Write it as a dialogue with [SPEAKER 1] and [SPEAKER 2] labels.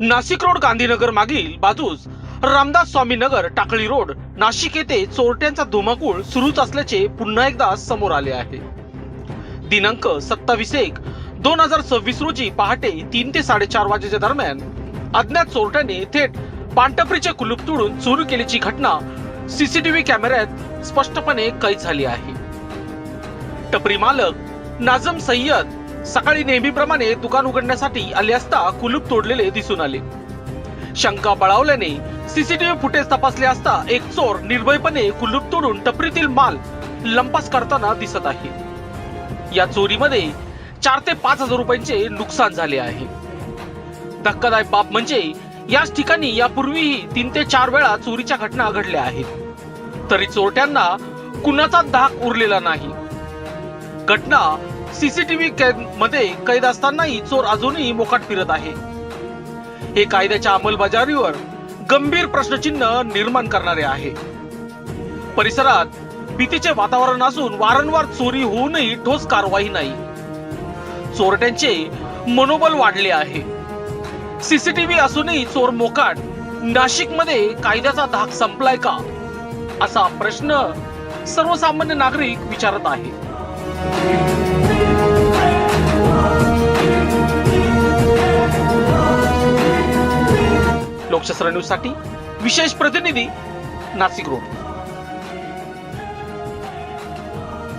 [SPEAKER 1] Nashik road Gandhinagar मागील बाजूस रामदास स्वामी नगर Takli road Nashik येथे चोरट्यांचा धुमाकूळ सुरूच असल्याचे पुन्हा एकदा समोर आले आहे। दिनांक 27/1/2026 रोजी पहाटे 3 ते 4:30 वाजेच्या दरम्यान अज्ञात चोरट्याने थेट पानटपरीचे कुलूप तोडून चोरी केल्याची घटना सीसीटीव्ही कॅमेऱ्यात स्पष्टपणे कैद झाली आहे। टपरी मालक नाझम सय्यद सकाळी नेहमीप्रमाणे दुकान उघडण्यासाठी आले असता कुलूप तोडलेले दिसून आले। शंका बळावल्याने सीसीटीव्ही फुटेज तपासले असता एक चोर निर्भयपणे कुलूप तोडून टपरीतील माल लंपास करताना दिसत आहे। या चोरीमध्ये 4 ते 5 हजार रुपयांचे नुकसान झाले आहे। धक्कादायक बाब म्हणजे याच ठिकाणी यापूर्वीही 3 ते 4 वेळा चोरीच्या घटना घडल्या आहेत, तरी चोरट्यांना कुणाचा धाक उरलेला नाही। घटना सीसीटीव्ही मध्ये कैद असतानाही चोर अजूनही मोकाट फिरत आहे। हे कायद्याच्या अंमलबजावणीवर गंभीर प्रश्नचिन्ह निर्माण करणारे आहे। परिसरात भीतीचे वातावरण असून वारंवार चोरी होऊनही ठोस कारवाई नाही। चोरट्यांचे मनोबल वाढले आहे। सीसीटीव्ही असूनही चोर मोकाट। नाशिकमध्ये कायद्याचा धाक संपलाय का, असा प्रश्न सर्वसामान्य नागरिक विचारत आहे। लोकशास्त्र न्यूज साठी विशेष प्रतिनिधी नाशिक रोड।